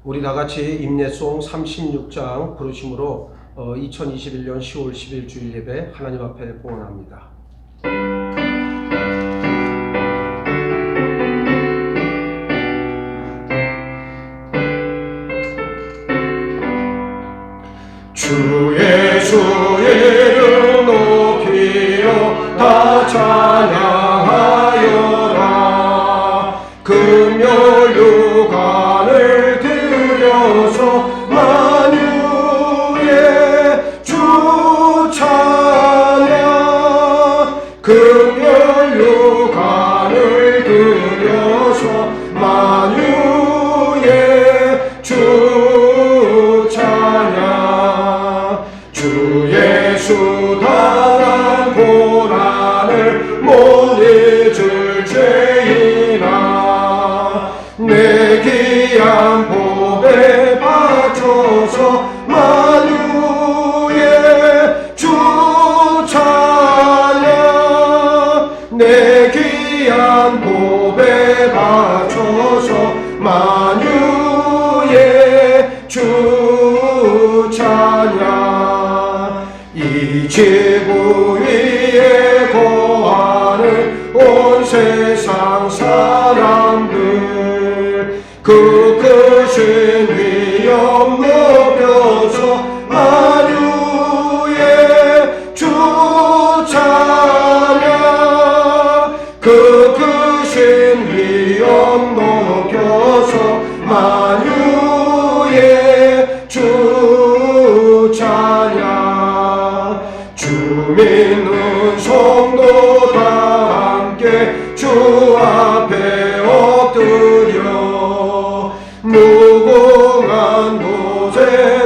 우리 다 같이 임례송 36장 부르심으로 2021년 10월 10일 주일 예배 하나님 앞에 봉헌합니다. 주 예수의 이름 높이어 다 찬양하여라. 금요 유간을 들여서 만유의 주 찬양. 금요 유간을 들여서 만유의 주 찬양. 주 예수 당한 고난을 못 잊을 죄이나 내 귀한 복에 바쳐서 만유의 주 찬양. 내 귀한 복에 바쳐서 만유의 주 찬양. 이 지구 위에 거하는 온 세상 사람들 그 크신 위엄 높여서 만유의 주 찬양. 그 크신 위엄 높여서 만유의 주 찬양. 주 믿는 성도 다 함께 주 앞에 엎드려 무궁한 곳에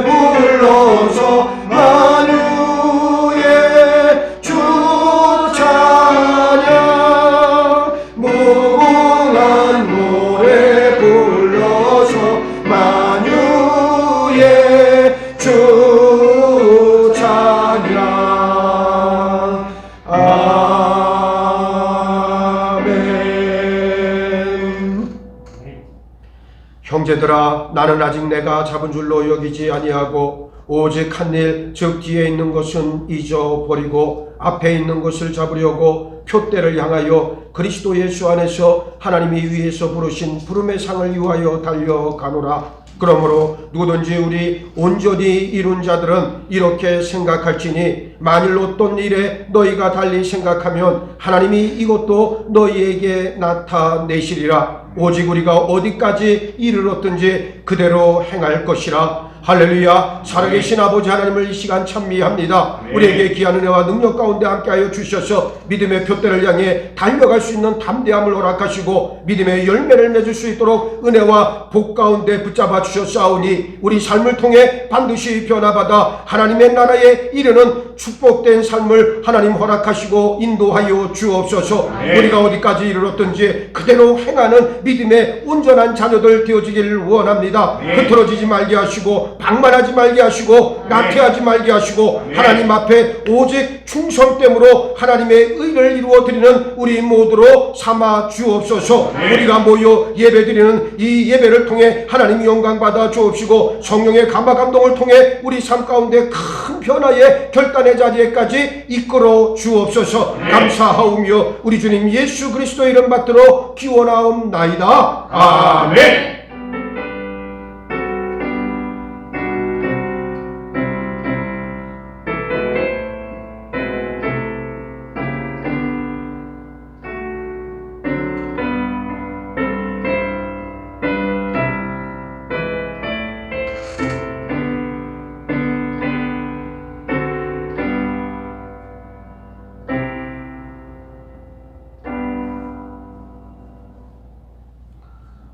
불러서 만유의 주 찬양. 무궁한 노래 불러서 만유의 주 찬양. 형제들아, 나는 아직 내가 잡은 줄로 여기지 아니하고 오직 한 일, 즉 뒤에 있는 것은 잊어버리고 앞에 있는 것을 잡으려고 표대를 향하여 그리스도 예수 안에서 하나님이 위에서 부르신 부름의 상을 위하여 달려가노라. 그러므로 누구든지 우리 온전히 이룬 자들은 이렇게 생각할지니 만일 어떤 일에 너희가 달리 생각하면 하나님이 이것도 너희에게 나타내시리라. 오직 우리가 어디까지 이르렀든지 그대로 행할 것이라. 할렐루야. 살아계신 아버지 하나님을 이 시간 찬미합니다. 우리에게 귀한 은혜와 능력 가운데 함께하여 주셔서 믿음의 표대를 향해 달려갈 수 있는 담대함을 허락하시고 믿음의 열매를 맺을 수 있도록 은혜와 복 가운데 붙잡아 주셨사오니 우리 삶을 통해 반드시 변화받아 하나님의 나라에 이르는 축복된 삶을 하나님 허락하시고 인도하여 주옵소서. 우리가 어디까지 이르렀든지 그대로 행하는 믿음의 온전한 자녀들 되어지기를 원합니다. 흐트러지지 말게 하시고 방만하지 말게 하시고 나태하지 말게 하시고 하나님 앞에 오직 충성됨으로 하나님의 의를 이루어드리는 우리 모두로 삼아 주옵소서. 우리가 모여 예배드리는 이 예배를 통해 하나님 영광받아 주옵시고 성령의 감화 감동을 통해 우리 삶 가운데 큰 변화의 결단의 자리에까지 이끌어 주옵소서. 감사하오며 우리 주님 예수 그리스도의 이름 받들어 기원하옵나이다. 아멘.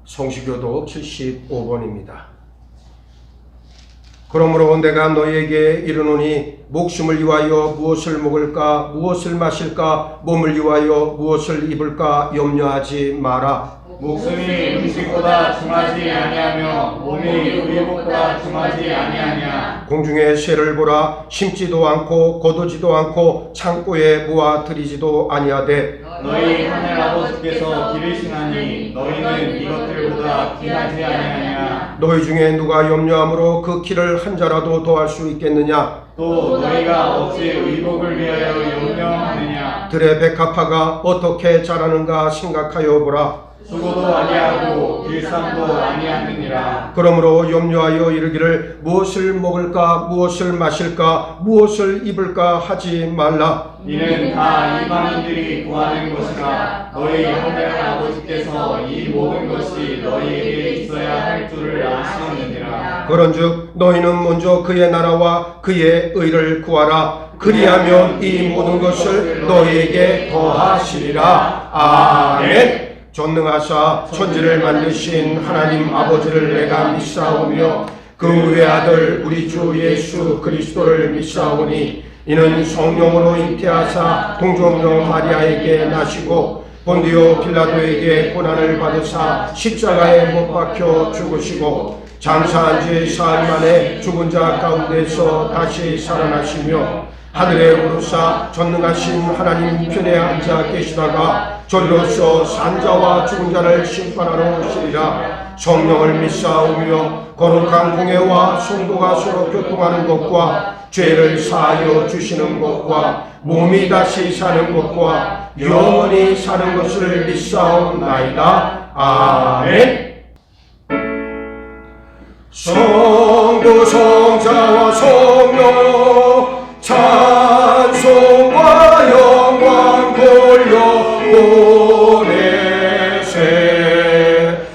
성시교독 75번입니다. 그러므로 내가 너희에게 이르노니 목숨을 위하여 무엇을 먹을까 무엇을 마실까 몸을 위하여 무엇을 입을까 염려하지 마라. 목숨이 음식보다 중하지 아니하며 몸이 의복보다 중하지 아니하냐. 공중의 새를 보라. 심지도 않고 거두지도 않고 창고에 모아 들이지도 아니하되 너희 하늘 아버지께서 기르시나니 너희는 이것들보다 귀하지 아니하냐. 너희 중에 누가 염려함으로 그 키를 한 자라도 더할 수 있겠느냐. 또 너희가 어찌 의복을 위하여 염려하느냐. 들의 백합화가 어떻게 자라는가 생각하여 보라. 수고도 아니하고 길쌈도 아니하느니라. 그러므로 염려하여 이르기를 무엇을 먹을까 무엇을 마실까 무엇을 입을까 하지 말라. 이는 다 이방인들이 구하는 것이라. 너희 하늘 아버지께서 이 모든 것이 너희에게 있어야 할 줄을 아시느니라. 그런즉 너희는 먼저 그의 나라와 그의 의를 구하라. 그리하면 이 모든 것을 너희에게 더하시리라. 아멘. 전능하사 천지를 만드신 하나님 아버지를 내가 믿사오며 그 외아들 우리 주 예수 그리스도를 믿사오니 이는 성령으로 잉태하사 동정녀 마리아에게 나시고 본디오 빌라도에게 고난을 받으사 십자가에 못 박혀 죽으시고 장사한 지 사흘 만에 죽은 자 가운데서 다시 살아나시며 하늘에 오르사 전능하신 하나님 편에 앉아 계시다가 저리로서 산자와 죽은 자를 심판하러 오시리라. 성령을 믿사오며 거룩한 공회와 성도가 서로 교통하는 것과 죄를 사하여 주시는 것과 몸이 다시 사는 것과 영원히 사는 것을 믿사옵나이다. 아멘. 성부 성자와 성령 찬송과 영광 돌려보내세.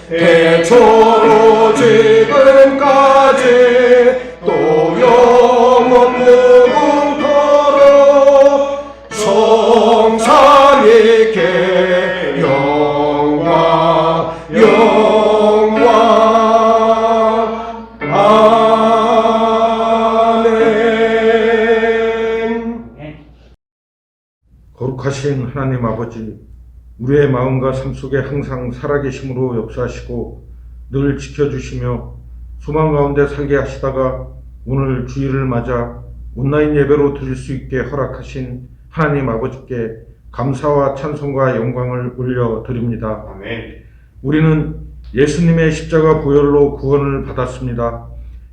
대초로 지금까지 또 영원 무궁토록 성삼위께 영광 영광. 거룩하신 하나님 아버지, 우리의 마음과 삶 속에 항상 살아계심으로 역사하시고 늘 지켜주시며 소망 가운데 살게 하시다가 오늘 주일을 맞아 온라인 예배로 드릴 수 있게 허락하신 하나님 아버지께 감사와 찬송과 영광을 올려드립니다. 아멘. 우리는 예수님의 십자가 보혈로 구원을 받았습니다.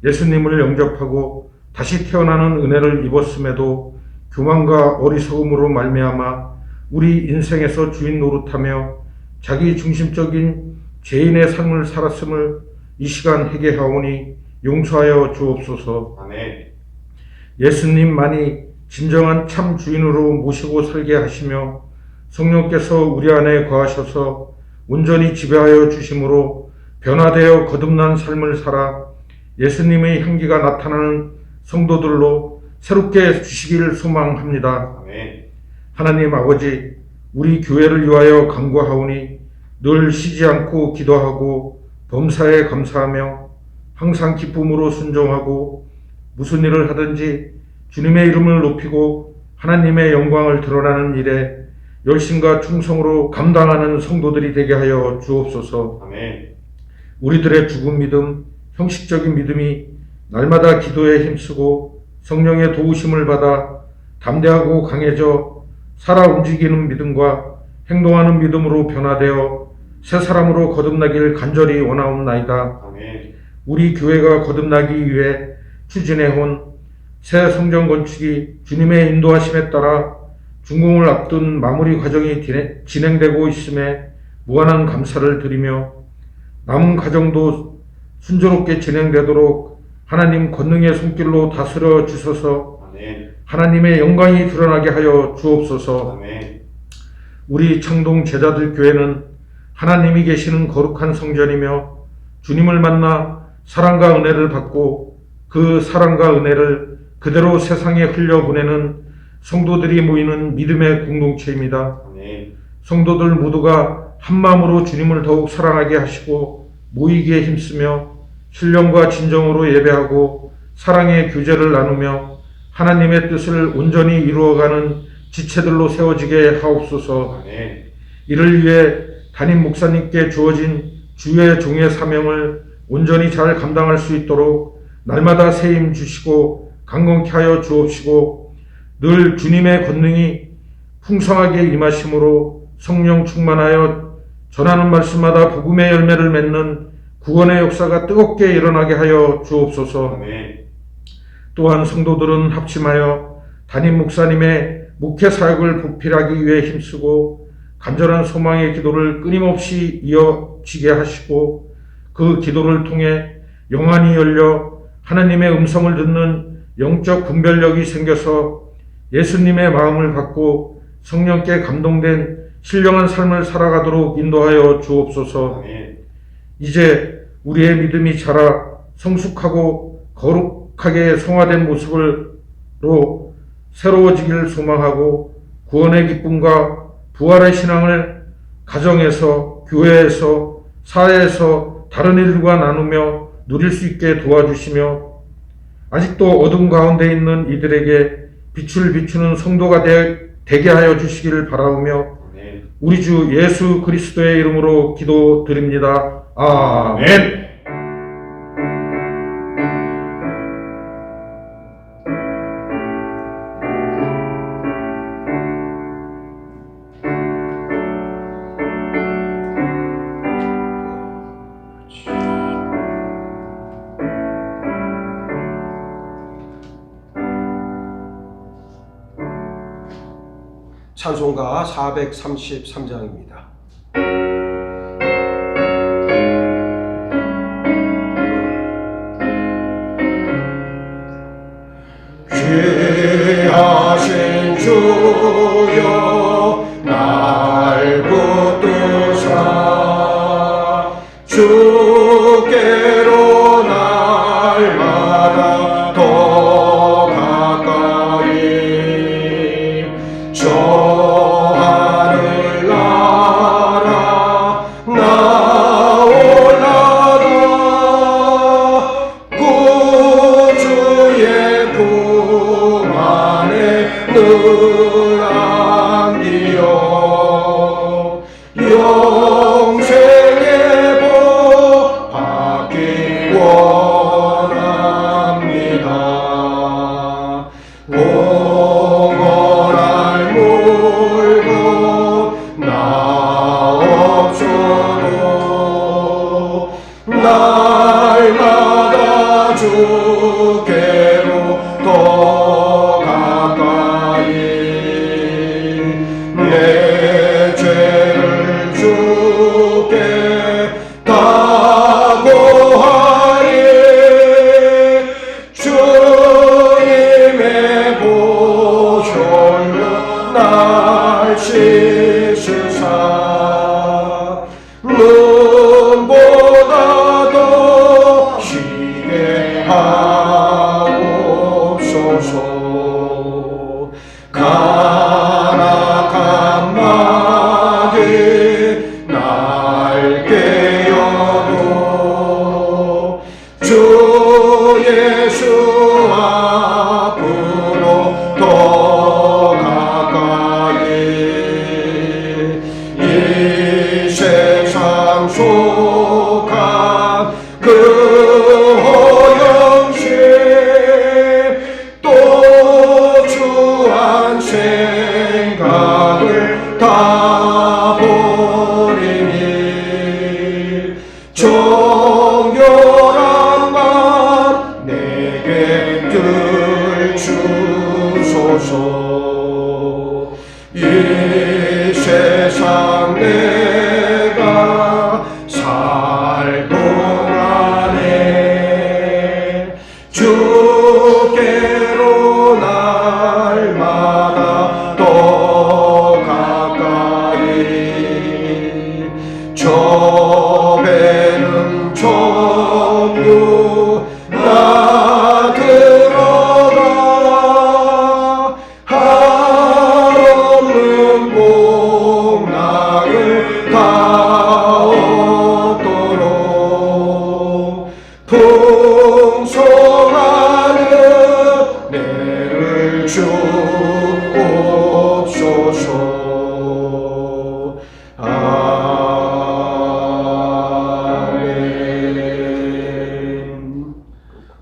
예수님을 영접하고 다시 태어나는 은혜를 입었음에도 교만과 어리석음으로 말미암아 우리 인생에서 주인 노릇하며 자기 중심적인 죄인의 삶을 살았음을 이 시간 회개하오니 용서하여 주옵소서. 아멘. 예수님만이 진정한 참 주인으로 모시고 살게 하시며 성령께서 우리 안에 거하셔서 온전히 지배하여 주심으로 변화되어 거듭난 삶을 살아 예수님의 향기가 나타나는 성도들로 새롭게 주시기를 소망합니다. 아멘. 하나님 아버지, 우리 교회를 위하여 간구하오니 늘 쉬지 않고 기도하고 범사에 감사하며 항상 기쁨으로 순종하고 무슨 일을 하든지 주님의 이름을 높이고 하나님의 영광을 드러나는 일에 열심과 충성으로 감당하는 성도들이 되게 하여 주옵소서. 아멘. 우리들의 죽은 믿음, 형식적인 믿음이 날마다 기도에 힘쓰고 성령의 도우심을 받아 담대하고 강해져 살아 움직이는 믿음과 행동하는 믿음으로 변화되어 새 사람으로 거듭나기를 간절히 원하옵나이다. 아멘. 우리 교회가 거듭나기 위해 추진해온 새 성전 건축이 주님의 인도하심에 따라 준공을 앞둔 마무리 과정이 진행되고 있음에 무한한 감사를 드리며 남은 과정도 순조롭게 진행되도록 하나님 권능의 손길로 다스려 주셔서 아멘. 하나님의 영광이 드러나게 하여 주옵소서. 아멘. 우리 창동 제자들 교회는 하나님이 계시는 거룩한 성전이며 주님을 만나 사랑과 은혜를 받고 그 사랑과 은혜를 그대로 세상에 흘려보내는 성도들이 모이는 믿음의 공동체입니다. 아멘. 성도들 모두가 한마음으로 주님을 더욱 사랑하게 하시고 모이기에 힘쓰며 신령과 진정으로 예배하고 사랑의 교제를 나누며 하나님의 뜻을 온전히 이루어가는 지체들로 세워지게 하옵소서. 아멘. 이를 위해 담임 목사님께 주어진 주의 종의 사명을 온전히 잘 감당할 수 있도록 날마다 새 힘 주시고 강건케 하여 주옵시고, 늘 주님의 권능이 풍성하게 임하심으로 성령 충만하여 전하는 말씀마다 복음의 열매를 맺는 구원의 역사가 뜨겁게 일어나게 하여 주옵소서. 아멘. 또한 성도들은 합심하여 담임 목사님의 목회 사역을 보필하기 위해 힘쓰고 간절한 소망의 기도를 끊임없이 이어지게 하시고, 그 기도를 통해 영안이 열려 하나님의 음성을 듣는 영적 분별력이 생겨서 예수님의 마음을 받고 성령께 감동된 신령한 삶을 살아가도록 인도하여 주옵소서. 아멘. 이제 우리의 믿음이 자라 성숙하고 거룩하게 성화된 모습으로 새로워지기를 소망하고, 구원의 기쁨과 부활의 신앙을 가정에서, 교회에서, 사회에서 다른 이들과 나누며 누릴 수 있게 도와주시며, 아직도 어둠 가운데 있는 이들에게 빛을 비추는 성도가 되게 하여 주시기를 바라오며, 아멘. 우리 주 예수 그리스도의 이름으로 기도드립니다. 아멘. 찬송가 433장입니다. 귀하신 주여 날 붙드사 주께로 날마다 더 가까이 저 하늘 나라 나 올라가 구주의 품 안에 늘 안기어 영생의 복 받기 원합니다. 공허할 물건 나 없어도 날마다 주께로 더 가까이 내 죄를 주께 다 고하리 주님의 보혈로 날 씻으사 눈보다 더 시게 하옵소서. 가락한 마귀 날 깨어도 주 예수 앞으로 더 가까이 이 세상 속한 그 허영심 또 주한 생각을 다 버리니 정결한 맘 내게 들 주소서. 이 세상 내가 살 동안에 주께로 날마다 더 가까이 저 배는 전부 나 들어가 한없는 복락을 다 얻도록 풍성한 은혜를 주옵소서. 아멘.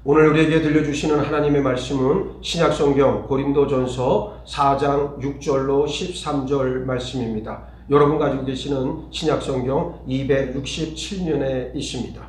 오늘 우리에게 들려주시는 하나님의 말씀은 신약성경 고린도전서 4장 6절로 13절 말씀입니다. 여러분 가지고 계시는 신약성경 267면에 있습니다.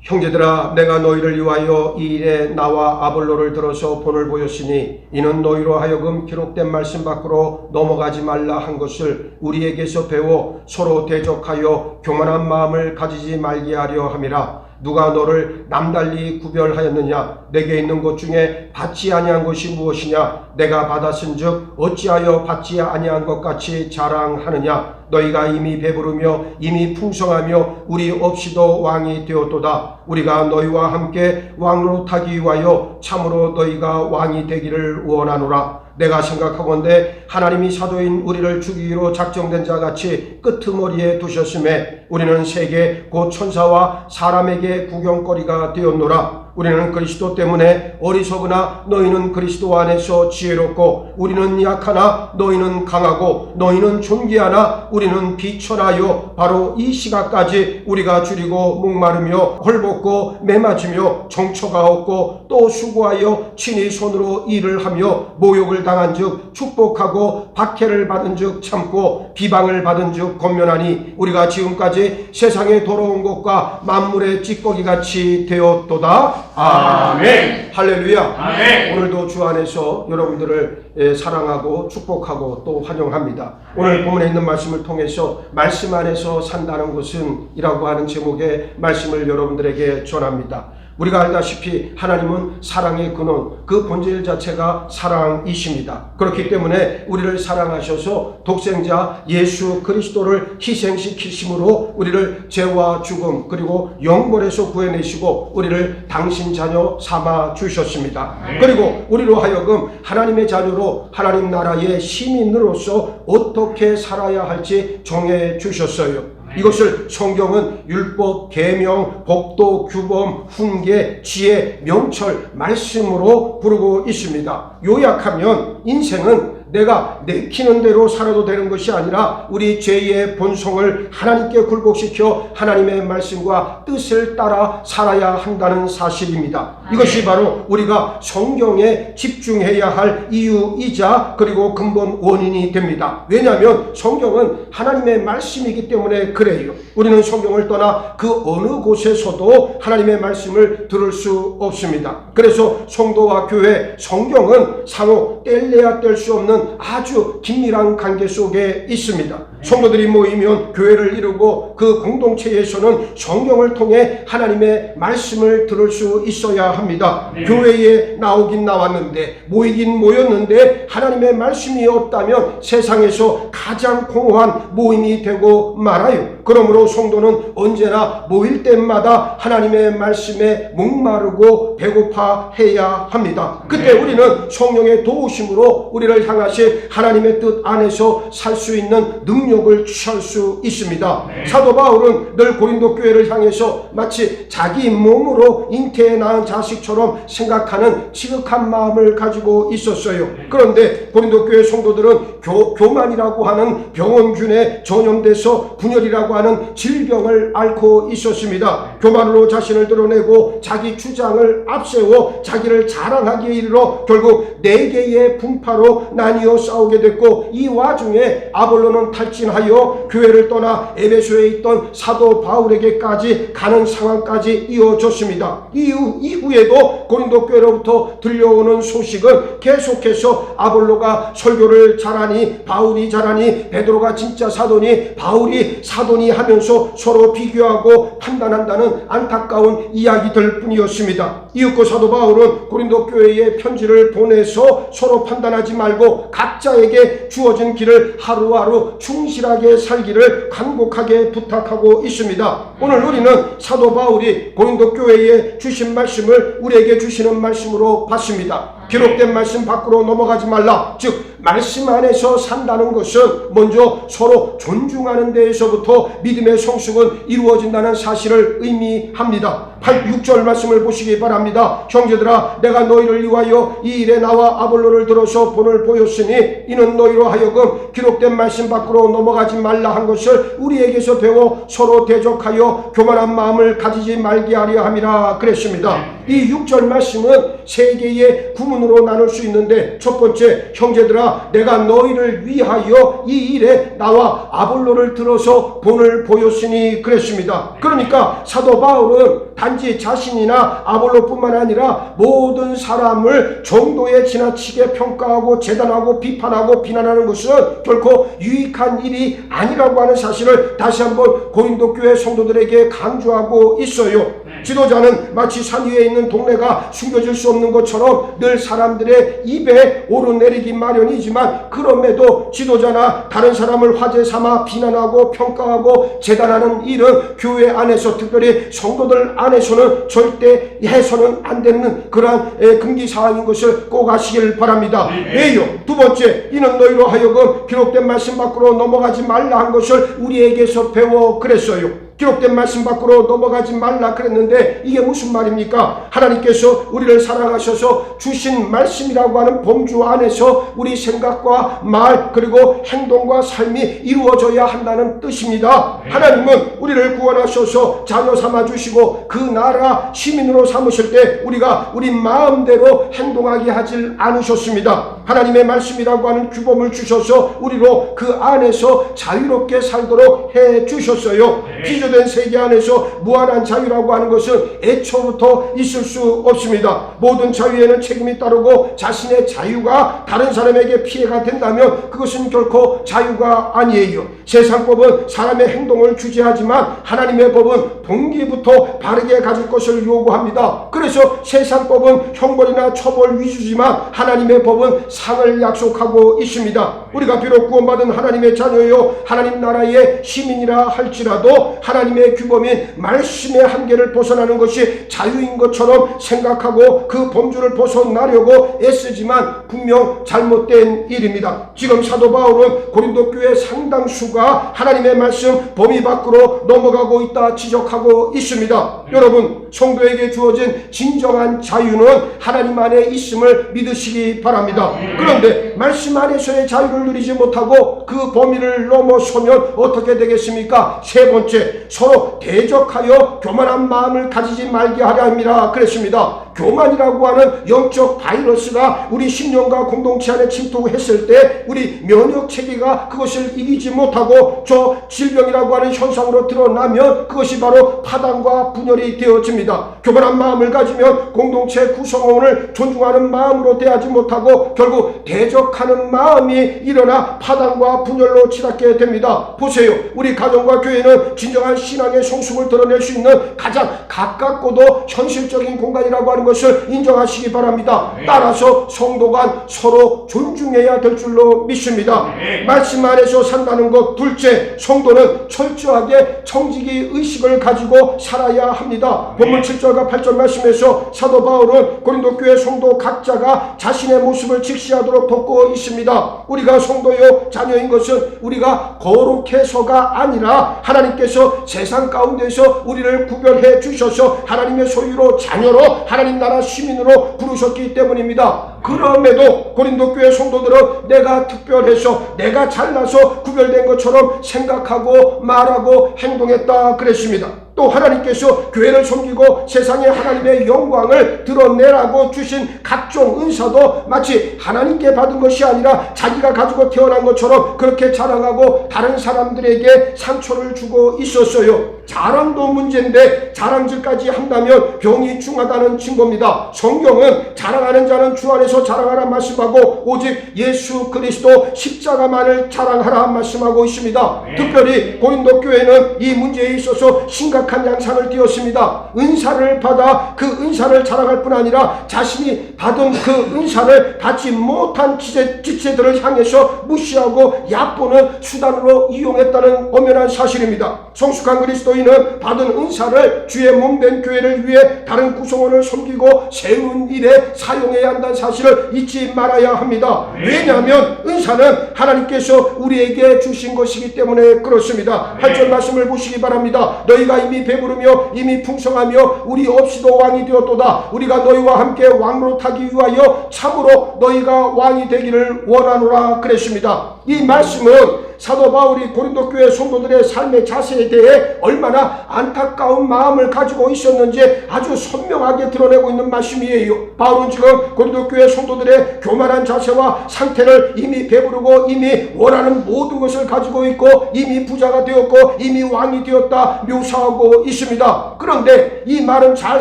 형제들아, 내가 너희를 위하여 이 일에 나와 아볼로를 들어서 본을 보였으니 이는 너희로 하여금 기록된 말씀 밖으로 넘어가지 말라 한 것을 우리에게서 배워 서로 대적하여 교만한 마음을 가지지 말게 하려 함이라. 누가 너를 남달리 구별하였느냐? 내게 있는 것 중에 받지 아니한 것이 무엇이냐? 내가 받았은즉 어찌하여 받지 아니한 것 같이 자랑하느냐? 너희가 이미 배부르며 이미 풍성하며 우리 없이도 왕이 되었도다. 우리가 너희와 함께 왕으로 타기 위하여 참으로 너희가 왕이 되기를 원하노라. 내가 생각하건대 하나님이 사도인 우리를 죽이기로 작정된 자같이 끄트머리에 두셨음에 우리는 세계 곧 천사와 사람에게 구경거리가 되었노라. 우리는 그리스도 때문에 어리석으나 너희는 그리스도 안에서 지혜롭고 우리는 약하나 너희는 강하고 너희는 존귀하나 우리는 비천하여 바로 이 시각까지 우리가 줄이고 목마르며 헐벗고 매맞으며 정처가 없고 또 수고하여 친히 손으로 일을 하며 모욕을 당한 즉 축복하고 박해를 받은 즉 참고 비방을 받은 즉 권면하니 우리가 지금까지 세상에 돌아온 것과 만물의 찌꺼기같이 되었도다. 아멘. 할렐루야. 아멘. 오늘도 주 안에서 여러분들을 사랑하고 축복하고 또 환영합니다. 오늘 본문에 있는 말씀을 통해서 말씀 안에서 산다는 것은 이라고 하는 제목의 말씀을 여러분들에게 전합니다. 우리가 알다시피 하나님은 사랑의 근원, 그 본질 자체가 사랑이십니다. 그렇기 때문에 우리를 사랑하셔서 독생자 예수 그리스도를 희생시키심으로 우리를 죄와 죽음 그리고 영벌에서 구해내시고 우리를 당신 자녀 삼아 주셨습니다. 그리고 우리로 하여금 하나님의 자녀로 하나님 나라의 시민으로서 어떻게 살아야 할지 정해 주셨어요. 이것을 성경은 율법, 계명, 법도, 규범, 훈계, 지혜, 명철, 말씀으로 부르고 있습니다. 요약하면 인생은 내가 내키는 대로 살아도 되는 것이 아니라 우리 죄의 본성을 하나님께 굴복시켜 하나님의 말씀과 뜻을 따라 살아야 한다는 사실입니다. 이것이 바로 우리가 성경에 집중해야 할 이유이자 그리고 근본 원인이 됩니다. 왜냐하면 성경은 하나님의 말씀이기 때문에 그래요. 우리는 성경을 떠나 그 어느 곳에서도 하나님의 말씀을 들을 수 없습니다. 그래서 성도와 교회, 성경은 상호 뗄래야 뗄 수 없는 아주 긴밀한 관계 속에 있습니다. 성도들이 모이면 교회를 이루고 그 공동체에서는 성경을 통해 하나님의 말씀을 들을 수 있어야 합니다. 교회에 나오긴 나왔는데 모이긴 모였는데 하나님의 말씀이 없다면 세상에서 가장 공허한 모임이 되고 말아요. 그러므로 성도는 언제나 모일 때마다 하나님의 말씀에 목마르고 배고파해야 합니다. 그때 우리는 성령의 도우심으로 우리를 향하신 하나님의 뜻 안에서 살 수 있는 능력을 취할 수 있습니다. 사도 바울은 늘 고린도 교회를 향해서 마치 자기 몸으로 잉태해 낳은 자식처럼 생각하는 지극한 마음을 가지고 있었어요. 그런데 고린도 교회 성도들은 교만이라고 하는 병원균에 전염돼서 분열이라고 하는 질병을 앓고 있었습니다. 교만으로 자신을 드러내고 자기 주장을 앞세워 자기를 자랑하기에 이르러 결국 4개의 분파로 나뉘어 싸우게 됐고 이 와중에 아볼로는 탈진하여 교회를 떠나 에베소에 있던 사도 바울에게까지 가는 상황까지 이어졌습니다. 이후에도 고린도 교회로부터 들려오는 소식은 계속해서 아볼로가 설교를 잘하니 바울이 잘하니 베드로가 진짜 사도니 바울이 사도니 하면서 서로 비교하고 판단한다는 안타까운 이야기들 뿐이었습니다. 이윽고 사도 바울은 고린도 교회에 편지를 보내서 서로 판단하지 말고 각자에게 주어진 길을 하루하루 충실하게 살기를 간곡하게 부탁하고 있습니다. 오늘 우리는 사도 바울이 고린도 교회에 주신 말씀을 우리에게 주시는 말씀으로 봤습니다. 기록된 말씀 밖으로 넘어가지 말라. 즉 말씀 안에서 산다는 것은 먼저 서로 존중하는 데에서부터 믿음의 성숙은 이루어진다는 사실을 의미합니다. 6절 말씀을 보시기 바랍니다. 형제들아, 내가 너희를 위하여 이 일에 나와 아볼로를 들어서 본을 보였으니 이는 너희로 하여금 기록된 말씀 밖으로 넘어가지 말라 한 것을 우리에게서 배워 서로 대적하여 교만한 마음을 가지지 말게 하려 함이라 그랬습니다. 이 6절 말씀은 세 개의 구문으로 나눌 수 있는데, 첫 번째, 형제들아, 내가 너희를 위하여 이 일에 나와 아볼로를 들어서 본을 보였으니 그랬습니다. 그러니까 사도 바울은 단지 자신이나 아볼로뿐만 아니라 모든 사람을 정도에 지나치게 평가하고 재단하고 비판하고 비난하는 것은 결코 유익한 일이 아니라고 하는 사실을 다시 한번 고린도 교회 성도들에게 강조하고 있어요. 지도자는 마치 산 위에 있는 동네가 숨겨질 수 없는 것처럼 늘 사람들의 입에 오르내리기 마련이지만, 그럼에도 지도자나 다른 사람을 화제 삼아 비난하고 평가하고 재단하는 일은 교회 안에서, 특별히 성도들 안에서는 절대 해서는 안 되는 그러한 금기사항인 것을 꼭 아시길 바랍니다. 왜요? 두 번째, 이는 너희로 하여금 기록된 말씀 밖으로 넘어가지 말라 한 것을 우리에게서 배워 그랬어요. 기록된 말씀 밖으로 넘어가지 말라 그랬는데 이게 무슨 말입니까? 하나님께서 우리를 사랑하셔서 주신 말씀이라고 하는 범주 안에서 우리 생각과 말 그리고 행동과 삶이 이루어져야 한다는 뜻입니다. 하나님은 우리를 구원하셔서 자녀 삼아 주시고 그 나라 시민으로 삼으실 때 우리가 우리 마음대로 행동하게 하질 않으셨습니다. 하나님의 말씀이라고 하는 규범을 주셔서 우리로 그 안에서 자유롭게 살도록 해 주셨어요. 된 세계 안에서 무한한 자유라고 하는 것은 애초부터 있을 수 없습니다. 모든 자유에는 책임이 따르고 자신의 자유가 다른 사람에게 피해가 된다면 그것은 결코 자유가 아니에요. 세상 법은 사람의 행동을 규제하지만 하나님의 법은 동기부터 바르게 가질 것을 요구합니다. 그래서 세상 법은 형벌이나 처벌 위주지만 하나님의 법은 상을 약속하고 있습니다. 우리가 비록 구원받은 하나님의 자녀요 하나님 나라의 시민이라 할지라도 하나님의 규범인 말씀의 한계를 벗어나는 것이 자유인 것처럼 생각하고 그 범주를 벗어나려고 애쓰지만 분명 잘못된 일입니다. 지금 사도 바울은 고린도 교회 상당수가 하나님의 말씀 범위 밖으로 넘어가고 있다 지적하고 있습니다. 여러분, 성도에게 주어진 진정한 자유는 하나님 안에 있음을 믿으시기 바랍니다. 그런데 말씀 안에서의 자유를 누리지 못하고 그 범위를 넘어서면 어떻게 되겠습니까? 세 번째, 서로 대적하여 교만한 마음을 가지지 말게 하려 함이라 그랬습니다. 교만이라고 하는 영적 바이러스가 우리 심령과 공동체 안에 침투했을 때 우리 면역 체계가 그것을 이기지 못하고 저 질병이라고 하는 현상으로 드러나면 그것이 바로 파당과 분열이 되어집니다. 교만한 마음을 가지면 공동체 구성원을 존중하는 마음으로 대하지 못하고 결국 대적하는 마음이 일어나 파당과 분열로 치닫게 됩니다. 보세요. 우리 가정과 교회는 진정한 신앙의 성숙을 드러낼 수 있는 가장 가깝고도 현실적인 공간이라고 하는 것을 인정하시기 바랍니다. 따라서 성도 간 서로 존중해야 될 줄로 믿습니다. 말씀 안에서 산다는 것. 둘째, 성도는 철저하게 청지기 의식을 가지고 살아야 합니다. 본문 7절과 8절 말씀에서 사도 바울은 고린도 교회 성도 각자가 자신의 모습을 직시하도록 돕고 있습니다. 우리가 성도요 자녀인 것은 우리가 거룩해서가 아니라 하나님께서 세상 가운데서 우리를 구별해 주셔서 하나님의 소유로 자녀로 하나님 나라 시민으로 부르셨기 때문입니다. 그럼에도 고린도 교회 성도들은 내가 특별해서 내가 잘나서 구별된 것처럼 생각하고 말하고 행동했다 그랬습니다. 또 하나님께서 교회를 섬기고 세상에 하나님의 영광을 드러내라고 주신 각종 은사도 마치 하나님께 받은 것이 아니라 자기가 가지고 태어난 것처럼 그렇게 자랑하고 다른 사람들에게 상처를 주고 있었어요. 자랑도 문제인데 자랑질까지 한다면 병이 중하다는 증거입니다. 성경은 자랑하는 자는 주 안에서 자랑하라 말씀하고 오직 예수 그리스도 십자가만을 자랑하라 말씀하고 있습니다. 특별히 고린도 교회는 이 문제에 있어서 심각한 심각한 양상을 띄었습니다. 은사를 받아 그 은사를 자랑할 뿐 아니라 자신이 받은 그 은사를 받지 못한 지체들을 향해서 무시하고 얕보는 수단으로 이용했다는 엄연한 사실입니다. 성숙한 그리스도인은 받은 은사를 주의 몸된 교회를 위해 다른 구성원을 섬기고 세우는 일에 사용해야 한다는 사실을 잊지 말아야 합니다. 왜냐하면 은사는 하나님께서 우리에게 주신 것이기 때문에 그렇습니다. 8절 말씀을 보시기 바랍니다. 너희가 이미 배부르며 이미 풍성하며 우리 없이도 왕이 되었도다. 우리가 너희와 함께 왕노릇하기 위하여 참으로 너희가 왕이 되기를 원하노라 그랬습니다. 이 말씀은 사도 바울이 고린도 교회 성도들의 삶의 자세에 대해 얼마나 안타까운 마음을 가지고 있었는지 아주 선명하게 드러내고 있는 말씀이에요. 바울은 지금 고린도 교회 성도들의 교만한 자세와 상태를 이미 배부르고 이미 원하는 모든 것을 가지고 있고 이미 부자가 되었고 이미 왕이 되었다 묘사하고 있습니다. 그런데 이 말은 잘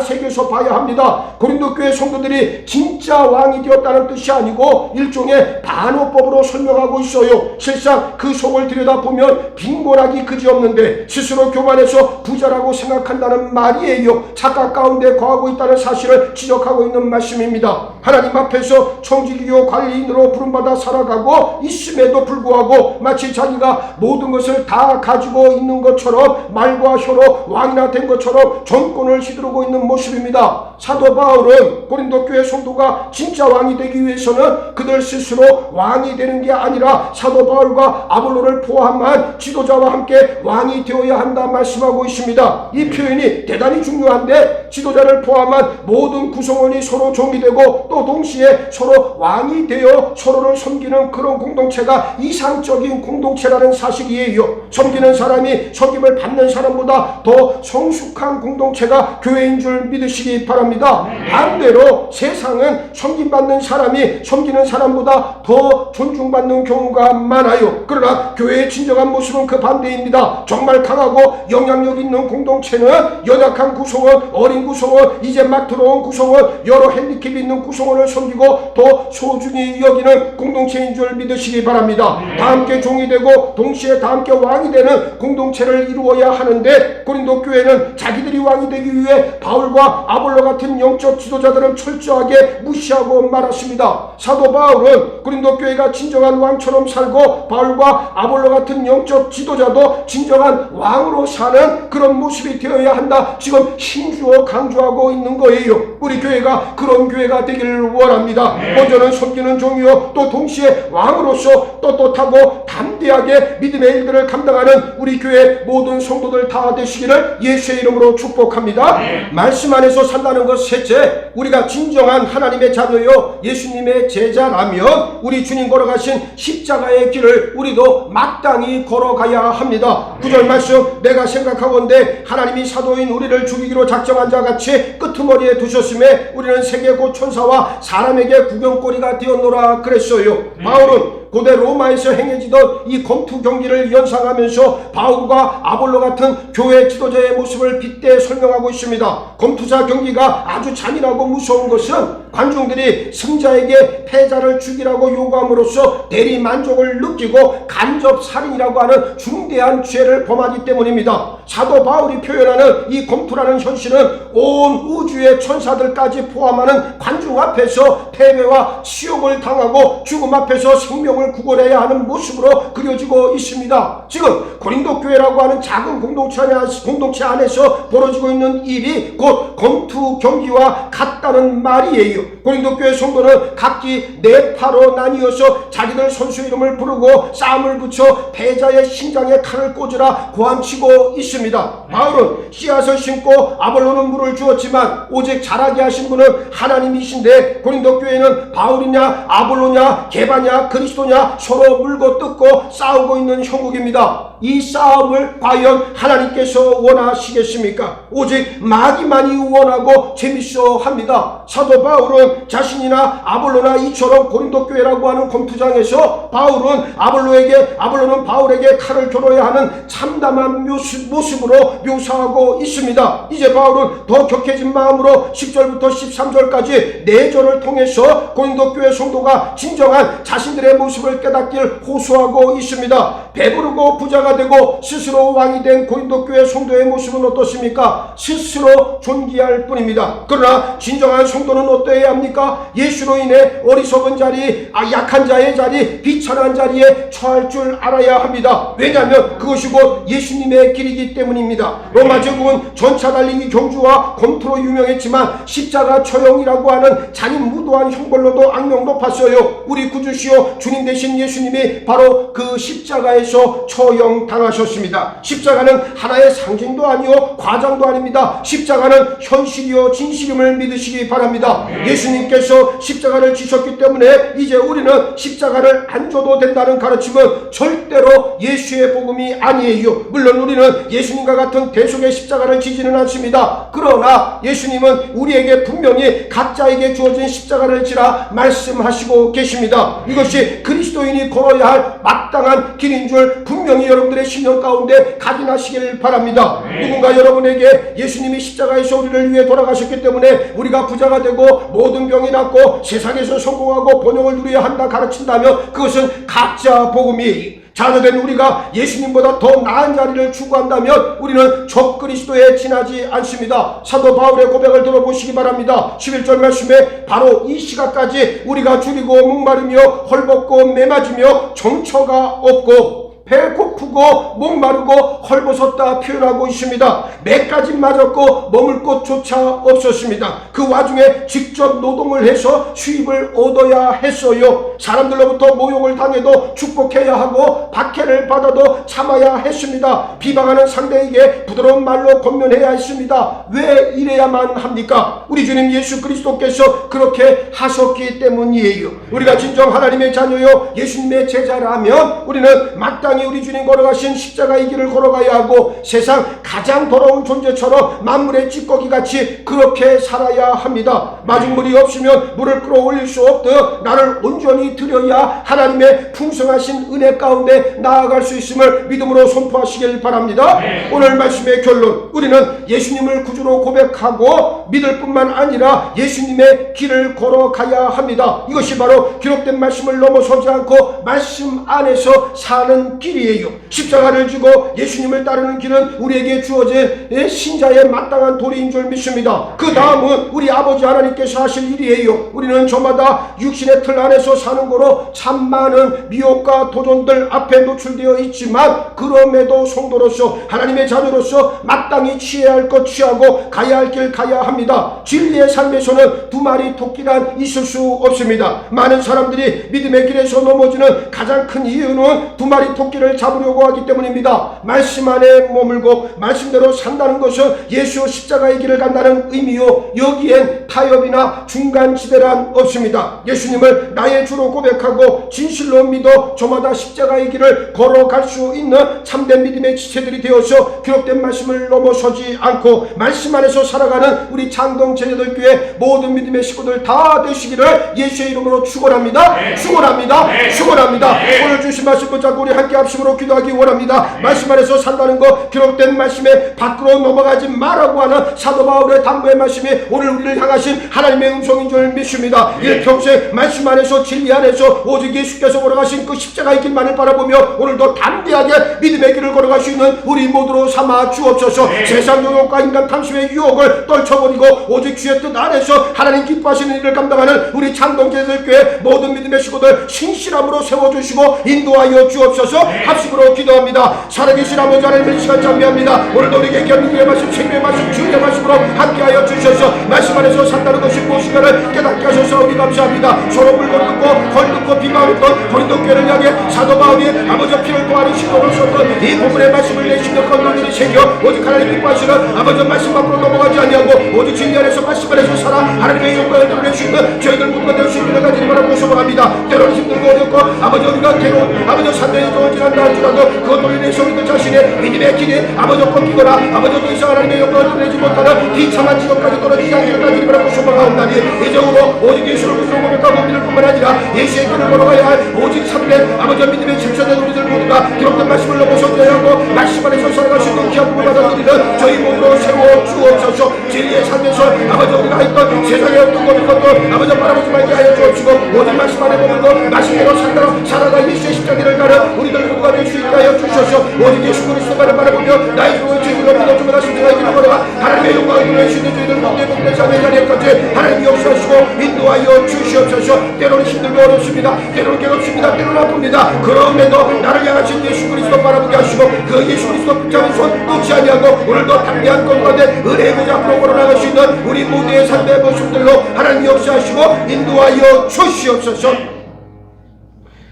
새겨서 봐야 합니다. 고린도 교회 성도들이 진짜 왕이 되었다는 뜻이 아니고 일종의 반어법으로 설명하고 있어요. 실상 그 속을 들여다보면 빈곤하기 그지없는데 스스로 교만해서 부자라고 생각한다는 말이에요. 착각 가운데 거하고 있다는 사실을 지적하고 있는 말씀입니다. 하나님 앞에서 청지기교 관리인으로 부름받아 살아가고 있음에도 불구하고 마치 자기가 모든 것을 다 가지고 있는 것처럼 말과 혀로 왕이나 된 것처럼 정권을 휘두르고 있는 모습입니다. 사도 바울은 고린도 교회 성도가 진짜 왕이 되기 위해서는 그들 스스로 왕이 되는 게 아니라 사도 바울과 아볼로를 포함한 지도자와 함께 왕이 되어야 한다 말씀하고 있습니다. 이 표현이 대단히 중요한데 지도자를 포함한 모든 구성원이 서로 종이 되고 또 동시에 서로 왕이 되어 서로를 섬기는 그런 공동체가 이상적인 공동체라는 사실이에요. 섬기는 사람이 섬김을 받는 사람보다 더 성숙한 공동체가 교회인 줄 믿으시기 바랍니다. 반대로 세상은 섬김받는 사람이 섬기는 사람보다 더 존중받는 경우가 많아요. 그러나 교회의 진정한 모습은 그 반대입니다. 정말 강하고 영향력 있는 공동체는 연약한 구성원, 어린 구성원, 이제 막 들어온 구성원, 여러 핸디캡이 있는 구성원을 섬기고 더 소중히 여기는 공동체인 줄 믿으시기 바랍니다. 다 함께 종이 되고 동시에 다 함께 왕이 되는 공동체를 이루어야 하는데 고린도 교회는 자기들이 왕이 되기 위해 바울과 아볼로 같은 영적 지도자들은 철저하게 무시하고 말았습니다. 사도 바울은 고린도 교회가 진정한 왕처럼 살고 바울과 아볼로 같은 영적 지도자도 진정한 왕으로 사는 그런 모습이 되어야 한다. 지금 힘주어 강조하고 있는 거예요. 우리 교회가 그런 교회가 되기를 원합니다. 먼저는 섬기는 종이요 또 동시에 왕으로서 떳떳하고 담대하게 믿음의 일들을 감당하는 우리 교회 모든 성도들 다 되시기를 예수의 이름으로 축복합니다. 말씀 안에서 산다는 것 셋째, 우리가 진정한 하나님의 자녀요 예수님의 제자라면 우리 주님 걸어가신 십자가의 길을 우리도 마땅히 걸어가야 합니다. 9절 말씀, 내가 생각하건대 하나님이 사도인 우리를 죽이기로 작정한 자같이 끄트머리에 두셨음에 우리는 세계 곧 천사와 사람에게 구경거리가 되었노라 그랬어요. 바울은 고대 로마에서 행해지던 이 검투 경기를 연상하면서 바울과 아볼로 같은 교회 지도자의 모습을 빗대 설명하고 있습니다. 검투사 경기가 아주 잔인하고 무서운 것은 관중들이 승자에게 패자를 죽이라고 요구함으로써 대리 만족을 느끼고 간접 살인이라고 하는 중대한 죄를 범하기 때문입니다. 사도 바울이 표현하는 이 검투라는 현실은 온 우주의 천사들까지 포함하는 관중 앞에서 패배와 치욕을 당하고 죽음 앞에서 생명을 구걸해야 하는 모습으로 그려지고 있습니다. 지금 고린도 교회라고 하는 작은 공동체 안에서 벌어지고 있는 일이 곧 검투 경기와 같다는 말이에요. 고린도 교회 성도는 각기 네 파로 나뉘어서 자기들 선수 이름을 부르고 싸움을 붙여 패자의 심장에 칼을 꽂으라 고함치고 있습니다. 바울은 씨앗을 심고 아볼로는 물을 주었지만 오직 자라게 하신 분은 하나님이신데 고린도 교회는 바울이냐 아볼로냐 게바냐 그리스도냐 서로 물고 뜯고 싸우고 있는 형국입니다. 이 싸움을 과연 하나님께서 원하시겠습니까? 오직 마귀만이 원하고 재밌어 합니다. 사도 바울은 자신이나 아볼로나 이처럼 고린도 교회라고 하는 검투장에서 바울은 아볼로는 바울에게 칼을 겨뤄야 하는 참담한 모습으로 묘사하고 있습니다. 이제 바울은 더 격해진 마음으로 10절부터 13절까지 4절을 통해서 고린도 교회 성도가 진정한 자신들의 모습 모습을 깨닫길 호소하고 있습니다. 배부르고 부자가 되고 스스로 왕이 된 고린도 교회 성도의 모습은 어떻습니까? 스스로 존귀할 뿐입니다. 그러나 진정한 성도는 어떠해야 합니까? 예수로 인해 어리석은 자리, 약한 자의 자리, 비천한 자리에 처할 줄 알아야 합니다. 왜냐하면 그것이 곧 예수님의 길이기 때문입니다. 로마 제국은 전차 달리기 경주와 검투로 유명했지만 십자가 처형이라고 하는 잔인무도한 형벌로도 악명 높았어요. 우리 구주시오 주님 되신 예수님이 바로 그 십자가에서 처형당하셨습니다. 십자가는 하나의 상징도 아니요 과장도 아닙니다. 십자가는 현실이요 진실임을 믿으시기 바랍니다. 예수님께서 십자가를 지셨기 때문에 이제 우리는 십자가를 안 줘도 된다는 가르침은 절대로 예수의 복음이 아니에요. 물론 우리는 예수님과 같은 대속의 십자가를 지지는 않습니다. 그러나 예수님은 우리에게 분명히 각자에게 주어진 십자가를 지라 말씀하시고 계십니다. 이것이 그리스도인이 걸어야 할 마땅한 길인 줄 분명히 여러분들의 심령 가운데 각인하시길 바랍니다. 누군가 여러분에게 예수님이 십자가에서 우리를 위해 돌아가셨기 때문에 우리가 부자가 되고 모든 병이 낫고 세상에서 성공하고 번영을 누려야 한다 가르친다면 그것은 가짜 복음이에요. 자녀된 우리가 예수님보다 더 나은 자리를 추구한다면 우리는 적그리스도에 지나지 않습니다. 사도 바울의 고백을 들어보시기 바랍니다. 11절 말씀에 바로 이 시각까지 우리가 줄이고 목마르며 헐벗고 매맞으며 정처가 없고 배고프고 목마르고 헐벗었다 표현하고 있습니다. 매까지 맞았고 머물 곳조차 없었습니다. 그 와중에 직접 노동을 해서 수입을 얻어야 했어요. 사람들로부터 모욕을 당해도 축복해야 하고 박해를 받아도 참아야 했습니다. 비방하는 상대에게 부드러운 말로 권면해야 했습니다. 왜 이래야만 합니까? 우리 주님 예수 그리스도께서 그렇게 하셨기 때문이에요. 우리가 진정 하나님의 자녀요 예수님의 제자라면 우리는 마땅히 우리 주님 걸어가신 십자가의 길을 걸어가야 하고 세상 가장 더러운 존재처럼 만물의 찌꺼기같이 그렇게 살아야 합니다. 맞은 물이 없으면 물을 끌어올릴 수 없듯 나를 온전히 드려야 하나님의 풍성하신 은혜 가운데 나아갈 수 있음을 믿음으로 선포하시길 바랍니다. 오늘 말씀의 결론, 우리는 예수님을 구주로 고백하고 믿을 뿐만 아니라 예수님의 길을 걸어가야 합니다. 이것이 바로 기록된 말씀을 넘어서지 않고 말씀 안에서 사는 길이에요. 십자가를 지고 예수님을 따르는 길은 우리에게 주어진 신자의 마땅한 도리인 줄 믿습니다. 그 다음은 우리 아버지 하나님께서 하실 일이에요. 우리는 저마다 육신의 틀 안에서 사는 거로 참 많은 미혹과 도전들 앞에 노출되어 있지만 그럼에도 성도로서 하나님의 자녀로서 마땅히 취해야 할 것 취하고 가야 할 길 가야 합니다. 진리의 삶에서는 두 마리 토끼란 있을 수 없습니다. 많은 사람들이 믿음의 길에서 넘어지는 가장 큰 이유는 두 마리 토끼를 잡으려고 하기 때문입니다. 말씀 안에 머물고 말씀대로 산다는 것은 예수 십자가의 길을 간다는 의미요 여기엔 타협이나 중간지대란 없습니다. 예수님을 나의 주로 고백하고 진실로 믿어 저마다 십자가의 길을 걸어갈 수 있는 참된 믿음의 지체들이 되어서 기록된 말씀을 넘어서지 않고 말씀 안에서 살아가는 우리 창동 제자들교회 모든 믿음의 식구들 다 되시기를 예수의 이름으로 축원합니다. 축원합니다. 축원합니다. 오늘 주신 말씀 붙잡고 우리 함께 합심으로 기도하기 원합니다. 말씀 안에서 산다는 것, 기록된 말씀에 밖으로 넘어가지 말라고 하는 사도 바울의 당부의 말씀이 오늘 우리를 향하신 하나님의 음성인 줄 믿습니다. 일평생 말씀 안에서 진리 안에서 오직 예수께서 걸어가신 그 십자가의 길만을 바라보며 오늘도 담대하게 믿음의 길을 걸어갈 수 있는 우리 모두로 삼아 주옵소서. 세상 욕과 인간 탐심의 유혹을 떨쳐버리고 오직 주의 뜻 안에서 하나님 기뻐하시는 일을 감당하는 우리 창동제들교회 모든 믿음의 식구들 신실함으로 세워주시고 인도하여 주옵소서. 합심으로 기도합니다. 살아계신 아버지 하나님 이 시간 찬미합니다. 오늘도 우리에게 견디의 말씀, 생명의 말씀, 주의 말씀으로 함께하여 주셔서 말씀 안에서 산다는 것이 무엇인가를 깨닫게 하셔서 우리 감사합니다. 서로 물건 듣고 헐 듣고 비방했던 고린도 교회를 향해 사도 바울이 아버지 피를 토하는 신호를 썼던 이 부분의 말씀을 내 심령 건너들이 새겨 오직 하나님 기뻐하시는 아버지 말씀 밖으로 넘어가지 아니하고 오직 진리 안에서 말씀 안에서 살아 하나님의 영광을 드러낼 수 있는 저희들 모두가 될 수 있기를 가지니 바라고 소망합니다. 때로는 힘들고 어렵고 아버지 우리가 괴로운 아버지 산대의 종을 지난다 할지라도 그것도 인해서 우리들 자신의 믿음의 길이 아버지 꺾이거나 아버지 더 이상 하나님의 영광을 드러내지 못하는 비참한 지경까지 떨어지지 않기를 가지니 바라고 소망하옵나니 이제후로 오직 예수를 구주로 고백하고 믿을 뿐만 아니라 예수의 길을 걸어가야 할 오직 참된 아버지 믿음의 실천된 우리들 모두가 기록된 말씀을 넘어서게 하고 말씀 안에서 살아갈 수 있는 귀한 복을 받아들이는 저희 몸으로 세워 주옵소서. 진리의 삶에서 아버지 우리가 있던 세상의 어떤 것도 아버지 바라보지 말게 하여 주옵시고 오직 말씀 안에 머물고 말씀대로 산다로 살아가 예수의 십자가를 가는 우리들 모두가 될 수 있게 하여 주셔서 오직 예수 그리스도만을 바라보며 나의 주의 죄를 믿어주마다 십자가의 길을 걸어가 하나님의 영광을 누릴 수 있는 저희들 가운데 복된 삶의 자리에까지 하나님이 역사하시고 인도하여 주시옵소서. 때로는 힘들고 어렵습니다. 때로는 괴롭습니다. 때로는 아픕니다. 그럼에도 나를 향하신 예수 그리스도 바라보게 하시고 그 예수 그리스도 붙잡은 손 놓지 아니하고 오늘도 담대한 건가운데 은혜의 문 앞으로 걸어나갈 수 있는 우리 모두의 삶의 모습들로 하나님 역사하시고 인도하여 주시옵소서.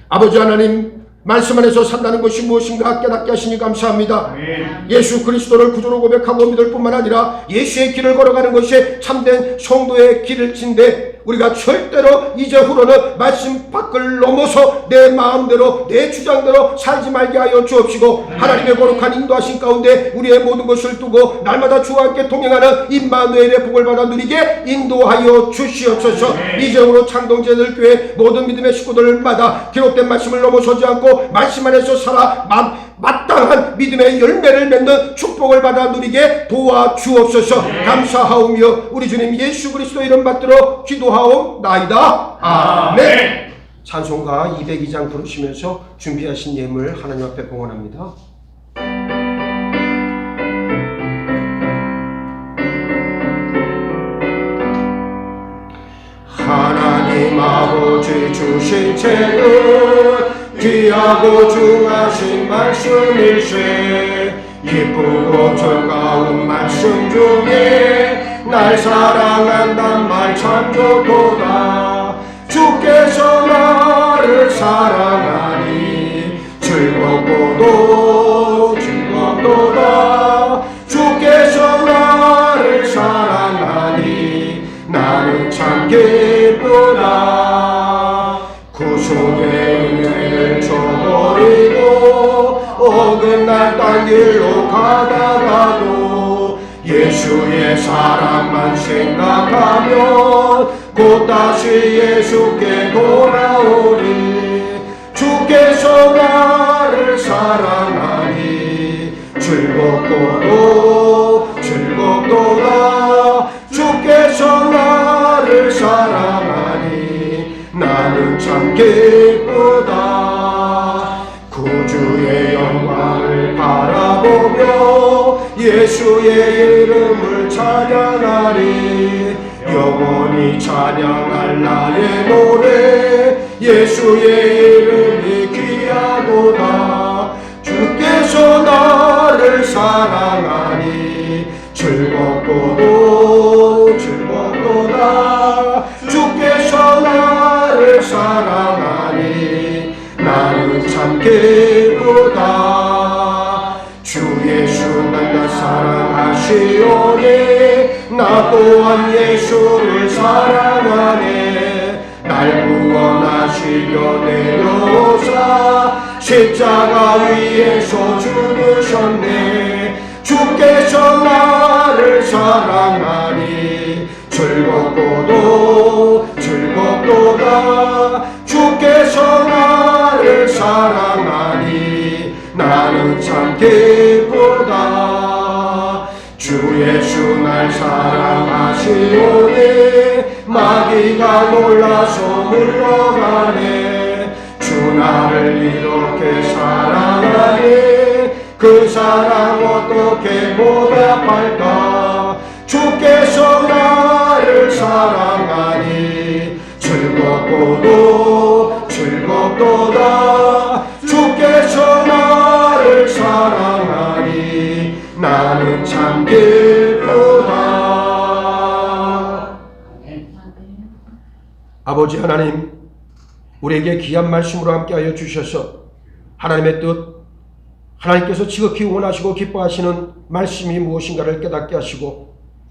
아버지 하나님, 말씀 안에서 산다는 것이 무엇인가 깨닫게 하시니 감사합니다. 예수 그리스도를 구주로 고백하고 믿을 뿐만 아니라 예수의 길을 걸어가는 것이 참된 성도의 길일진데 우리가 절대로 이제후로는 말씀 밖을 넘어서 내 마음대로 내 주장대로 살지 말게 하여 주옵시고 하나님의 거룩한 인도하신 가운데 우리의 모든 것을 두고 날마다 주와 함께 동행하는 임마누엘의 복을 받아 누리게 인도하여 주시옵소서. 이제후로 창동제들교회 모든 믿음의 식구들마다 기록된 말씀을 넘어서지 않고 말씀 안에서 살아 마땅한 믿음의 열매를 맺는 축복을 받아 누리게 도와주옵소서. 감사하오며 우리 주님 예수 그리스도 이름 받들어 기도하옵나이다. 아멘. 찬송가 202장 부르시면서 준비하신 예물 하나님 앞에 봉헌합니다. 하나님 아버지 주신 책은 귀하고 중하신 말씀일세. 기쁘고 즐거운 말씀 중에 날 사랑한단 말 참 좋도다. 주께서 나를 사랑하니 즐겁고도 즐겁도다. 주께서 나를 사랑하니 나는 참 기쁘다. 구속의 은혜를 저버리고 어긋난 딴 길로 가다가도 예수의 사랑만 생각하면 곧 다시 예수께 돌아오리. 주께서 나를 사랑하니 즐겁고도 즐겁도다. 주께서 나를 사랑하니 나는 참 기쁘다. 구주의 영광을 바라보며 예수의 이름을 찬양하리. 영원히 찬양할 나의 노래 예수의 이름이 귀하도다. 주께서 나를 사랑하니 즐겁고도 즐겁도다. 주께서 나를 사랑하니 나는 참 기쁘다. 주 예수 나 사랑하시오니 나 또한 예수를 사랑하네. 날 구원하시려 내려오사 십자가 위에서 죽으셨네. 주께서 나를 사랑하니 즐겁고도 즐겁도다. 주께서 나를 사랑하니 나는 참 기쁘다. 주 예수 날 사랑하시오니 마귀가 놀라서 물러가네. 주 나를 이렇게 사랑하니 그 사랑 어떻게 보답할까. 주께서 나를 사랑하니 즐겁고도 즐겁도다. 주께서 나를 사랑하니 나는 참 기쁘다. 아버지 하나님, 우리에게 귀한 말씀으로 함께하여 주셔서 하나님의 뜻, 하나님께서 지극히 원하시고 기뻐하시는 말씀이 무엇인가를 깨닫게 하시고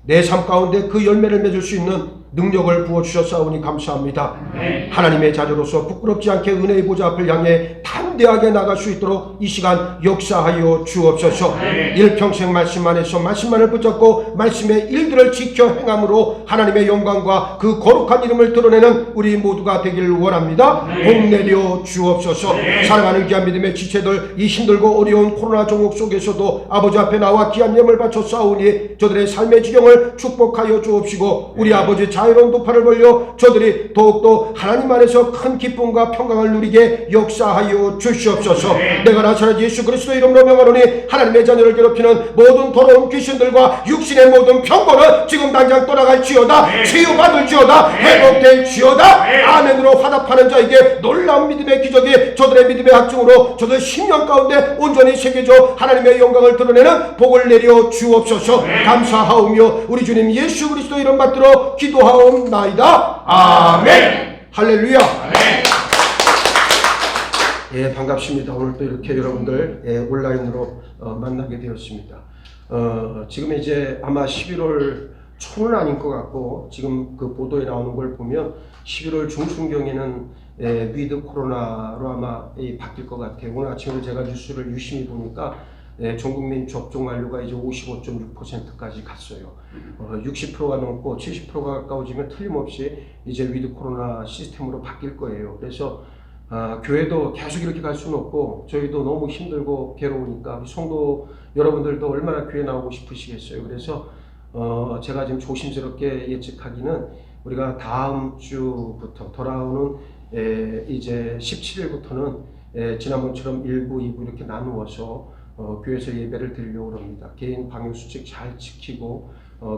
내 삶 가운데 그 열매를 맺을 수 있는 능력을 부어주셨사오니 감사합니다. 네. 하나님의 자녀로서 부끄럽지 않게 은혜의 보좌 앞을 향해 담대하게 나갈 수 있도록 이 시간 역사하여 주옵소서. 네. 일평생 말씀 안에서 말씀만을 붙잡고 말씀의 일들을 지켜 행함으로 하나님의 영광과 그 거룩한 이름을 드러내는 우리 모두가 되기를 원합니다. 네. 복 내려 주옵소서. 네. 사랑하는 귀한 믿음의 지체들, 이 힘들고 어려운 코로나 종국 속에서도 아버지 앞에 나와 귀한 예물 바쳐 싸우니 저들의 삶의 지경을 축복하여 주옵시고 우리 아버지 자유로운 두 팔을 벌려 저들이 더욱더 하나님 안에서 큰 기쁨과 평강을 누리게 역사하여 주시옵소서. 네. 내가 나사렛 예수 그리스도 이름으로 명하노니 하나님의 자녀를 괴롭히는 모든 더러운 귀신들과 육신의 모든 병거는 지금 당장 떠나갈지어다. 네. 치유받을지어다. 회복될지어다. 네. 아멘으로 화답하는 자에게 놀라운 믿음의 기적이 저들의 믿음의 학증으로 저들 10년 가운데 온전히 새겨져 하나님의 영광을 드러내는 복을 내려 주옵소서. 네. 감사하오며 우리 주님 예수 그리스도 이름 받들어 기도하옵나이다. 아멘. 할렐루야. 예, 반갑습니다. 오늘 또 이렇게 여러분들 온라인으로 만나게 되었습니다. 지금 이제 아마 11월 초는 아닌 것 같고 지금 그 보도에 나오는 걸 보면 11월 중순경에는 위드 코로나로 아마 바뀔 것 같아요. 오늘 아침에 제가 뉴스를 유심히 보니까 전국민 접종 완료가 이제 55.6%까지 갔어요. 60%가 넘고 70%가 가까워지면 틀림없이 이제 위드 코로나 시스템으로 바뀔 거예요. 그래서 교회도 계속 이렇게 갈 수는 없고 저희도 너무 힘들고 괴로우니까 우리 성도 여러분들도 얼마나 교회 나오고 싶으시겠어요. 그래서 제가 지금 조심스럽게 예측하기는 우리가 다음 주부터 돌아오는 이제 17일부터는 지난번처럼 1부, 2부 이렇게 나누어서 교회에서 예배를 드리려고 합니다. 개인 방역수칙 잘 지키고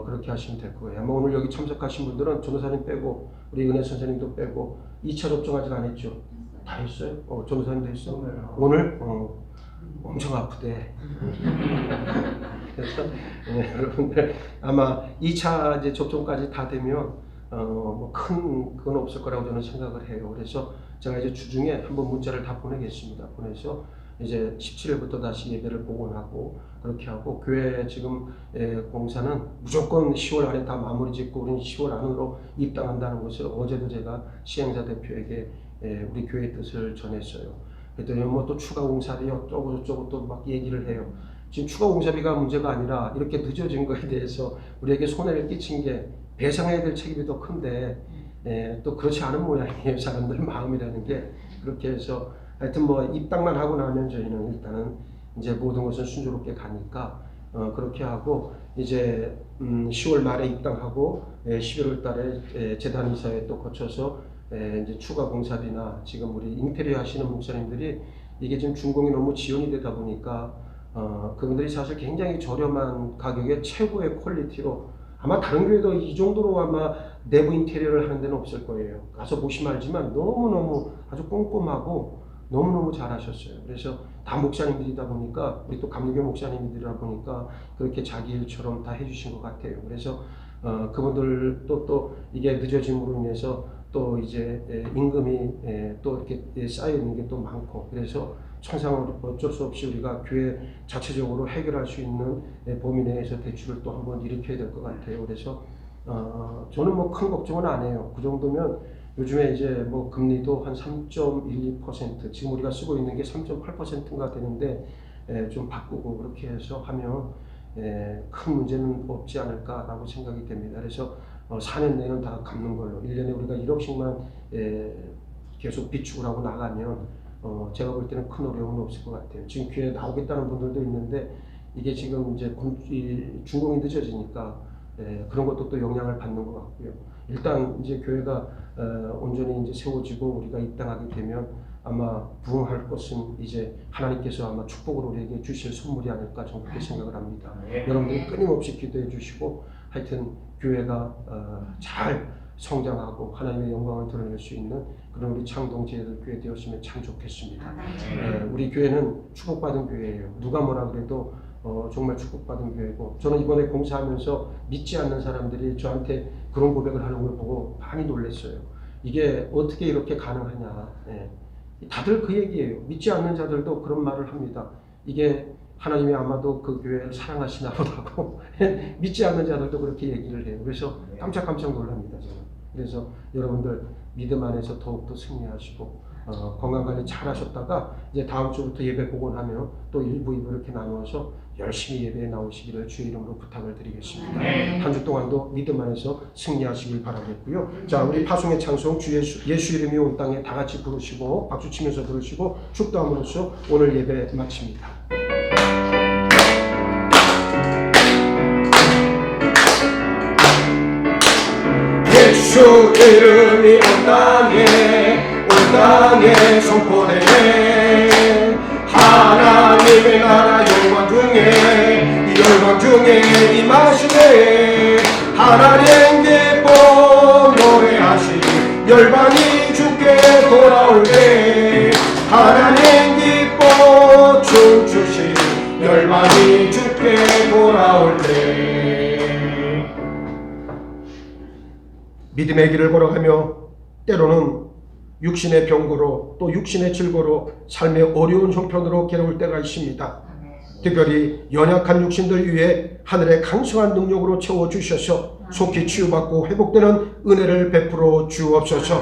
그렇게 하시면 될 거예요. 아마 오늘 여기 참석하신 분들은 전도사님 빼고 우리 은혜 선생님도 빼고 2차 접종 아직 안 했죠? 다 했어요? 전도사님도 했어? 오늘? 엄청 아프대. 그래서 여러분들 아마 2차 이제 접종까지 다 되면 뭐 큰 그건 없을 거라고 저는 생각을 해요. 그래서 제가 이제 주중에 한번 문자를 다 보내겠습니다. 보내서 이제 17일부터 다시 예배를 복원하고 그렇게 하고 교회 지금 공사는 무조건 10월 안에 다 마무리 짓고 우리는 10월 안으로 입당한다는 것을 어제도 제가 시행사 대표에게 우리 교회의 뜻을 전했어요. 그랬더니 뭐 또 추가 공사비 어쩌고 저쩌고 또 막 얘기를 해요. 지금 추가 공사비가 문제가 아니라 이렇게 늦어진 거에 대해서 우리에게 손해를 끼친 게 배상해야 될 책임이 더 큰데 또 그렇지 않은 모양이에요. 사람들 마음이라는 게. 그렇게 해서 하여튼 뭐 입당만 하고 나면 저희는 일단은 이제 모든 것은 순조롭게 가니까 그렇게 하고 이제 10월 말에 입당하고 11월 달에 재단 이사회 또 거쳐서 이제 추가 공사비나 지금 우리 인테리어 하시는 목사님들이 이게 지금 준공이 너무 지연이 되다 보니까 그분들이 사실 굉장히 저렴한 가격에 최고의 퀄리티로 아마 다른 교회도 이 정도로 아마 내부 인테리어를 하는 데는 없을 거예요. 가서 보시면 알지만 너무너무 아주 꼼꼼하고 너무너무 잘하셨어요. 그래서 다 목사님들이다 보니까 우리 또 감리교 목사님들이다 보니까 그렇게 자기 일처럼 다 해주신 것 같아요. 그래서 그분들 또 이게 늦어짐으로 인해서 또 이제 임금이 또 이렇게 쌓여 있는 게 또 많고 그래서 천상으로 어쩔 수 없이 우리가 교회 자체적으로 해결할 수 있는 범위 내에서 대출을 또 한번 일으켜야 될 것 같아요. 그래서 저는 뭐 큰 걱정은 안 해요. 그 정도면 요즘에 이제 뭐 금리도 한 3.12% 지금 우리가 쓰고 있는 게 3.8%인가 되는데 좀 바꾸고 그렇게 해서 하면 큰 문제는 없지 않을까라고 생각이 됩니다. 그래서 4년 내는 다 갚는 걸로 1년에 우리가 1억씩만 계속 비축을 하고 나가면 제가 볼 때는 큰 어려움은 없을 것 같아요. 지금 교회에 나오겠다는 분들도 있는데 이게 지금 이제 준공이 늦어지니까 그런 것도 또 영향을 받는 것 같고요. 일단 이제 교회가 온전히 이제 세워지고 우리가 입당하게 되면 아마 부흥할 것은 이제 하나님께서 아마 축복으로 우리에게 주실 선물이 아닐까 저는 그렇게 생각을 합니다. 여러분들이 끊임없이 기도해 주시고 하여튼 교회가 잘 성장하고 하나님의 영광을 드러낼 수 있는 그런 우리 창동제들 교회 되었으면 참 좋겠습니다. 우리 교회는 축복받은 교회예요. 누가 뭐라 그래도 정말 축복받은 교회고 저는 이번에 공사하면서 믿지 않는 사람들이 저한테 그런 고백을 하는 걸 보고 많이 놀랐어요. 이게 어떻게 이렇게 가능하냐. 다들 그 얘기예요. 믿지 않는 자들도 그런 말을 합니다. 이게 하나님이 아마도 그 교회를 사랑하시나 보다고 믿지 않는 자들도 그렇게 얘기를 해요. 그래서 깜짝깜짝 놀랍니다. 저는. 그래서 여러분들 믿음 안에서 더욱더 승리하시고 건강관리 잘 하셨다가 이제 다음 주부터 예배 복원하며 또 일부 이렇게 나누어서 열심히 예배에 나오시기를 주의 이름으로 부탁을 드리겠습니다. 한 주 동안도 믿음 안에서 승리하시길 바라겠고요. 자, 우리 파송의 찬송 주 예수 이름이 온 땅에 다 같이 부르시고 박수 치면서 부르시고 축도함으로써 오늘 예배 마칩니다. 예수 이름이 온 땅에 선포되네. 하나님의 나라 영광 중에 임하시네. 하나님 기뻐 노래하시니 열방이 주께 돌아올 때. 하나님 기뻐 춤추시니 열방이 주께 돌아올 때. 믿음의 길을 걸어가며 때로는 육신의 병고로 또 육신의 질고로 삶의 어려운 형편으로 괴로울 때가 있습니다. 특별히 연약한 육신들 위해 하늘의 강성한 능력으로 채워주셔서 속히 치유받고 회복되는 은혜를 베풀어 주옵소서.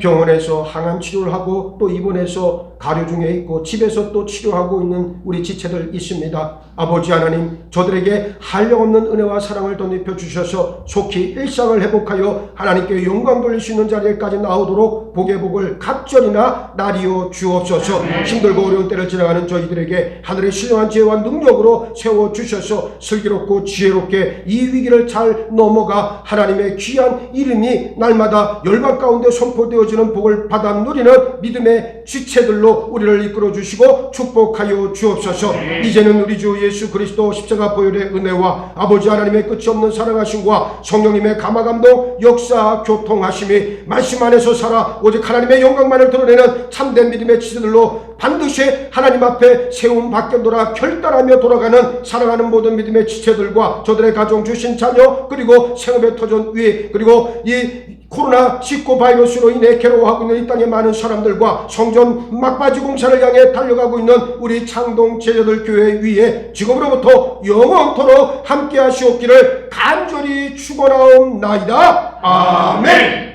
병원에서 항암 치료를 하고 또 입원해서 가료 중에 있고 집에서 또 치료하고 있는 우리 지체들 있습니다. 아버지 하나님, 저들에게 한량없는 은혜와 사랑을 덧입혀 주셔서 속히 일상을 회복하여 하나님께 영광 돌릴 수 있는 자리에까지 나오도록 복의 복을 각절이나 나리어 주옵소서. 힘들고 어려운 때를 지나가는 저희들에게 하늘의 신령한 지혜와 능력으로 세워주셔서 슬기롭고 지혜롭게 이 위기를 잘 넘어가 하나님의 귀한 이름이 날마다 열방 가운데 선포되어지는 복을 받아 누리는 믿음의 지체들로 우리를 이끌어 주시고 축복하여 주옵소서. 이제는 우리 주 예수 그리스도 십자가 보혈의 은혜와 아버지 하나님의 끝이 없는 사랑하심과 성령님의 감화감동 역사 교통하심이 말씀 안에서 살아 오직 하나님의 영광만을 드러내는 참된 믿음의 지체들로 반드시 하나님 앞에 세움 밖에 돌아 결단하며 돌아가는 사랑하는 모든 믿음의 지체들과 저들의 가정 주신 자녀 그리고 생업의 터전 위에 그리고 이 코로나19 바이러스로 인해 괴로워하고 있는 이 땅의 많은 사람들과 성전 막바지 공사를 향해 달려가고 있는 우리 창동 제자들 교회 위에 지금으로부터 영원토록 함께 하시옵기를 간절히 축원하옵나이다. 아멘.